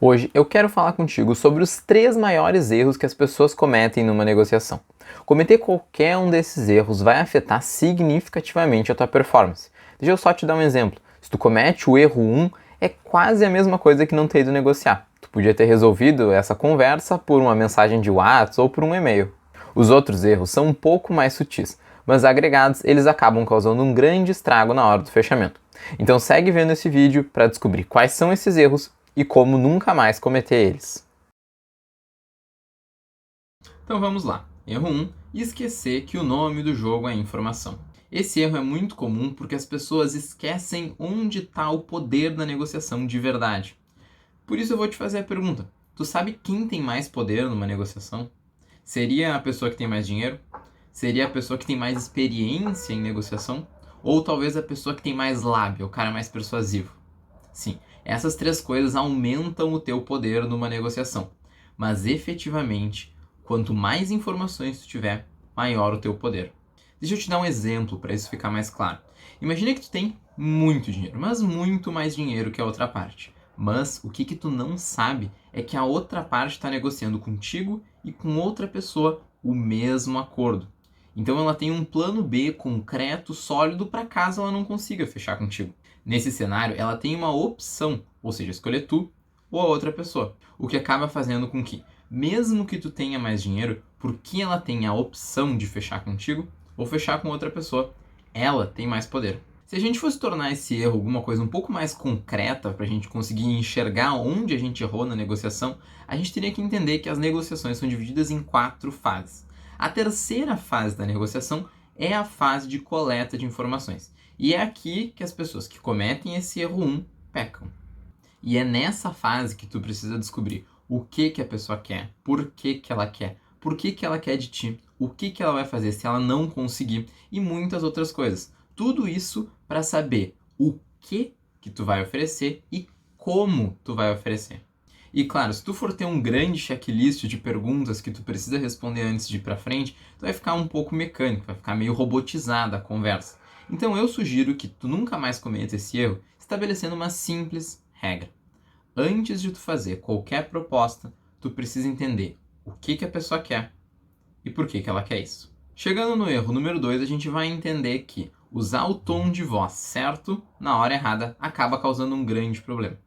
Hoje eu quero falar contigo sobre os 3 maiores erros que as pessoas cometem numa negociação. Cometer qualquer um desses erros vai afetar significativamente a tua performance. Deixa eu só te dar um exemplo. Se tu comete o erro 1, é quase a mesma coisa que não ter ido negociar. Tu podia ter resolvido essa conversa por uma mensagem de WhatsApp ou por um e-mail. Os outros erros são um pouco mais sutis, mas agregados eles acabam causando um grande estrago na hora do fechamento. Então segue vendo esse vídeo para descobrir quais são esses erros e como nunca mais cometer eles. Então vamos lá. Erro 1. Esquecer que o nome do jogo é informação. Esse erro é muito comum porque as pessoas esquecem onde está o poder da negociação de verdade. Por isso eu vou te fazer a pergunta. Tu sabe quem tem mais poder numa negociação? Seria a pessoa que tem mais dinheiro? Seria a pessoa que tem mais experiência em negociação? Ou talvez a pessoa que tem mais lábia, o cara mais persuasivo? Sim, essas 3 coisas aumentam o teu poder numa negociação. Mas efetivamente, quanto mais informações tu tiver, maior o teu poder. Deixa eu te dar um exemplo para isso ficar mais claro. Imagina que tu tem muito dinheiro, mas muito mais dinheiro que a outra parte. Mas o que tu não sabe é que a outra parte está negociando contigo e com outra pessoa o mesmo acordo. Então ela tem um plano B concreto, sólido, para caso ela não consiga fechar contigo. Nesse cenário, ela tem uma opção, ou seja, escolher tu ou a outra pessoa. O que acaba fazendo com que, mesmo que tu tenha mais dinheiro, porque ela tem a opção de fechar contigo ou fechar com outra pessoa, ela tem mais poder. Se a gente fosse tornar esse erro alguma coisa um pouco mais concreta para a gente conseguir enxergar onde a gente errou na negociação, a gente teria que entender que as negociações são divididas em 4 fases. A terceira fase da negociação é a fase de coleta de informações. E é aqui que as pessoas que cometem esse erro 1 pecam. E é nessa fase que tu precisa descobrir o que a pessoa quer, por que ela quer, por que ela quer de ti, o que ela vai fazer se ela não conseguir e muitas outras coisas. Tudo isso para saber o que tu vai oferecer e como tu vai oferecer. E claro, se tu for ter um grande checklist de perguntas que tu precisa responder antes de ir pra frente, tu vai ficar um pouco mecânico, vai ficar meio robotizada a conversa. Então eu sugiro que tu nunca mais cometa esse erro estabelecendo uma simples regra. Antes de tu fazer qualquer proposta, tu precisa entender o que a pessoa quer e por que ela quer isso. Chegando no erro número 2, a gente vai entender que usar o tom de voz certo na hora errada acaba causando um grande problema.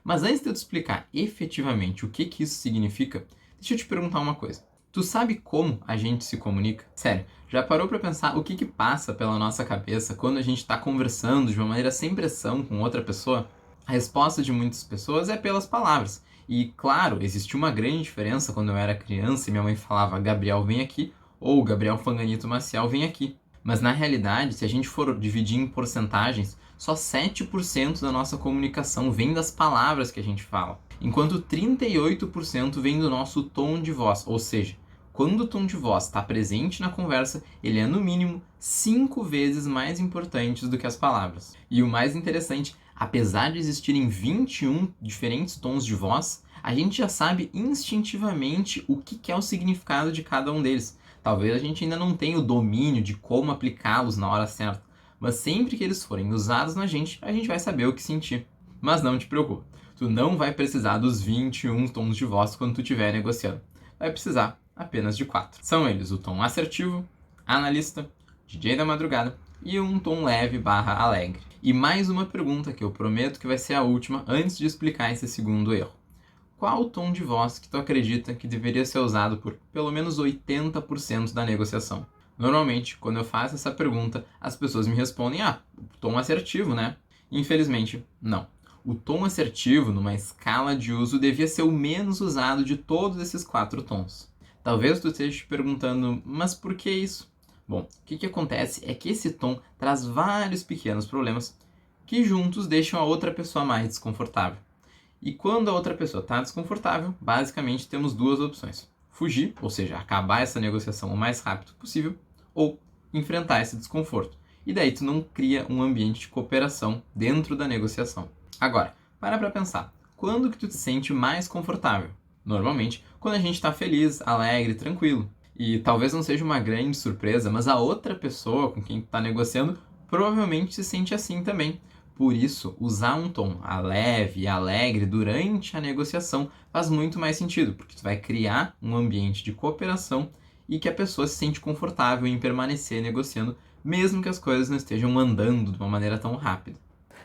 Mas antes de eu te explicar efetivamente o que isso significa, deixa eu te perguntar uma coisa. Tu sabe como a gente se comunica? Sério, já parou para pensar o que passa pela nossa cabeça quando a gente está conversando de uma maneira sem pressão com outra pessoa? A resposta de muitas pessoas é pelas palavras. E claro, existiu uma grande diferença quando eu era criança e minha mãe falava Gabriel vem aqui ou Gabriel Fanganito Maciel vem aqui. Mas na realidade, se a gente for dividir em porcentagens, só 7% da nossa comunicação vem das palavras que a gente fala, enquanto 38% vem do nosso tom de voz, ou seja, quando o tom de voz está presente na conversa, ele é no mínimo 5 vezes mais importante do que as palavras. E o mais interessante, apesar de existirem 21 diferentes tons de voz, a gente já sabe instintivamente o que é o significado de cada um deles. Talvez a gente ainda não tenha o domínio de como aplicá-los na hora certa, mas sempre que eles forem usados na gente, a gente vai saber o que sentir. Mas não te preocupe, tu não vai precisar dos 21 tons de voz quando tu estiver negociando. Vai precisar apenas de 4. São eles o tom assertivo, analista, DJ da madrugada e um tom leve / alegre. E mais uma pergunta que eu prometo que vai ser a última antes de explicar esse segundo erro. Qual o tom de voz que tu acredita que deveria ser usado por pelo menos 80% da negociação? Normalmente, quando eu faço essa pergunta, as pessoas me respondem, o tom assertivo, né? Infelizmente, não. O tom assertivo, numa escala de uso, devia ser o menos usado de todos esses 4 tons. Talvez tu esteja te perguntando, mas por que isso? Bom, o que acontece é que esse tom traz vários pequenos problemas que juntos deixam a outra pessoa mais desconfortável. E quando a outra pessoa está desconfortável, basicamente temos 2 opções. Fugir, ou seja, acabar essa negociação o mais rápido possível, ou enfrentar esse desconforto. E daí tu não cria um ambiente de cooperação dentro da negociação. Agora, para pensar. Quando que tu te sente mais confortável? Normalmente, quando a gente está feliz, alegre, tranquilo. E talvez não seja uma grande surpresa, mas a outra pessoa com quem tu está negociando provavelmente se sente assim também. Por isso, usar um tom leve e alegre durante a negociação faz muito mais sentido, porque tu vai criar um ambiente de cooperação e que a pessoa se sente confortável em permanecer negociando, mesmo que as coisas não estejam andando de uma maneira tão rápida.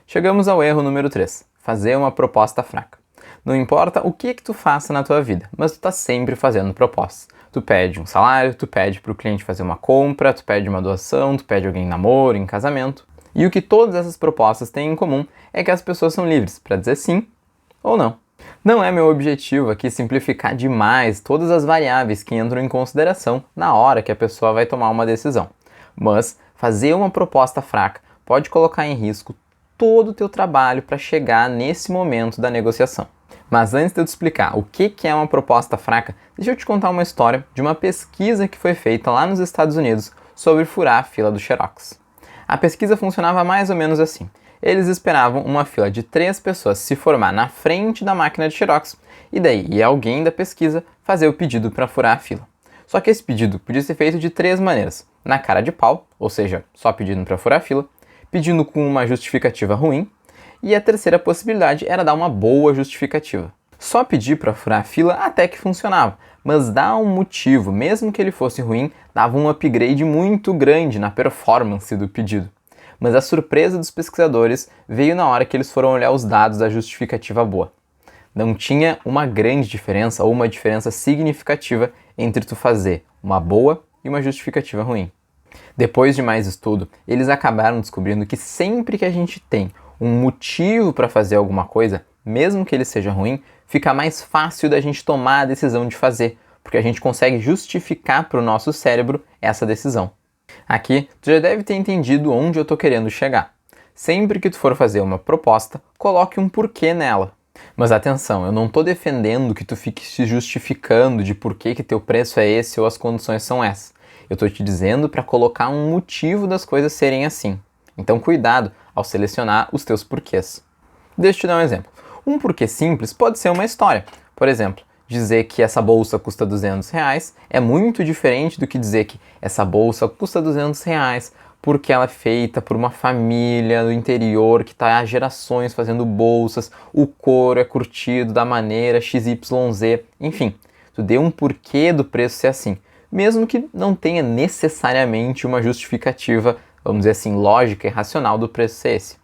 Chegamos ao erro número 3, fazer uma proposta fraca. Não importa o que tu faça na tua vida, mas tu tá sempre fazendo propostas. Tu pede um salário, tu pede para o cliente fazer uma compra, tu pede uma doação, tu pede alguém em namoro, em casamento. E o que todas essas propostas têm em comum é que as pessoas são livres para dizer sim ou não. Não é meu objetivo aqui simplificar demais todas as variáveis que entram em consideração na hora que a pessoa vai tomar uma decisão. Mas fazer uma proposta fraca pode colocar em risco todo o teu trabalho para chegar nesse momento da negociação. Mas antes de eu te explicar o que é uma proposta fraca, deixa eu te contar uma história de uma pesquisa que foi feita lá nos Estados Unidos sobre furar a fila do Xerox. A pesquisa funcionava mais ou menos assim. Eles esperavam uma fila de 3 pessoas se formar na frente da máquina de Xerox e daí ia alguém da pesquisa fazer o pedido para furar a fila. Só que esse pedido podia ser feito de 3 maneiras. Na cara de pau, ou seja, só pedindo para furar a fila, pedindo com uma justificativa ruim, e a terceira possibilidade era dar uma boa justificativa. Só pedir para furar a fila até que funcionava, mas dar um motivo, mesmo que ele fosse ruim, dava um upgrade muito grande na performance do pedido. Mas a surpresa dos pesquisadores veio na hora que eles foram olhar os dados da justificativa boa. Não tinha uma grande diferença ou uma diferença significativa entre tu fazer uma boa e uma justificativa ruim. Depois de mais estudo, eles acabaram descobrindo que sempre que a gente tem um motivo para fazer alguma coisa, mesmo que ele seja ruim, fica mais fácil da gente tomar a decisão de fazer, porque a gente consegue justificar para o nosso cérebro essa decisão. Aqui, tu já deve ter entendido onde eu estou querendo chegar. Sempre que tu for fazer uma proposta, coloque um porquê nela. Mas atenção, eu não estou defendendo que tu fique se justificando de por que teu preço é esse ou as condições são essas. Eu estou te dizendo para colocar um motivo das coisas serem assim. Então cuidado ao selecionar os teus porquês. Deixa eu te dar um exemplo. Um porquê simples pode ser uma história. Por exemplo, dizer que essa bolsa custa R$200 é muito diferente do que dizer que essa bolsa custa R$200 porque ela é feita por uma família do interior que está há gerações fazendo bolsas, o couro é curtido da maneira XYZ, enfim, tu dê um porquê do preço ser assim, mesmo que não tenha necessariamente uma justificativa, vamos dizer assim, lógica e racional do preço ser esse.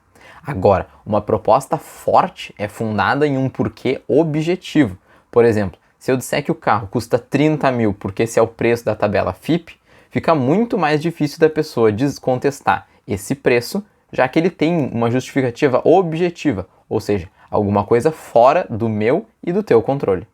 Agora, uma proposta forte é fundada em um porquê objetivo. Por exemplo, se eu disser que o carro custa 30 mil porque esse é o preço da tabela FIPE, fica muito mais difícil da pessoa descontestar esse preço, já que ele tem uma justificativa objetiva, ou seja, alguma coisa fora do meu e do teu controle.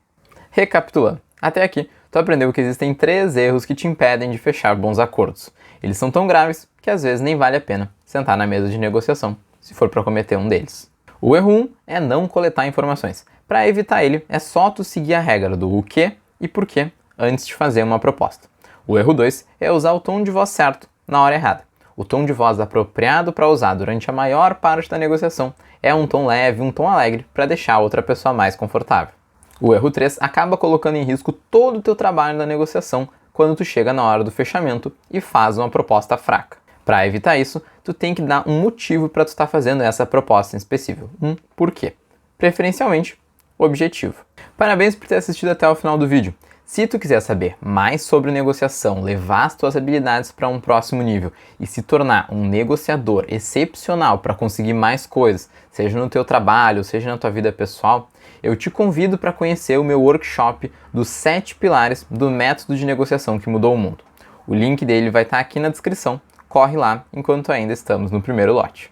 Recapitulando, até aqui, tu aprendeu que existem 3 erros que te impedem de fechar bons acordos. Eles são tão graves que às vezes nem vale a pena sentar na mesa de negociação, se for para cometer um deles. O erro 1 é não coletar informações. Para evitar ele, é só tu seguir a regra do o que e por quê antes de fazer uma proposta. O erro 2 é usar o tom de voz certo na hora errada. O tom de voz apropriado para usar durante a maior parte da negociação é um tom leve, um tom alegre, para deixar a outra pessoa mais confortável. O erro 3 acaba colocando em risco todo o teu trabalho na negociação quando tu chega na hora do fechamento e faz uma proposta fraca. Para evitar isso, tu tem que dar um motivo para tu estar fazendo essa proposta em específico. Um porquê. Preferencialmente, objetivo. Parabéns por ter assistido até o final do vídeo. Se tu quiser saber mais sobre negociação, levar as tuas habilidades para um próximo nível e se tornar um negociador excepcional para conseguir mais coisas, seja no teu trabalho, seja na tua vida pessoal, eu te convido para conhecer o meu workshop dos 7 pilares do método de negociação que mudou o mundo. O link dele vai estar aqui na descrição. Corre lá enquanto ainda estamos no primeiro lote.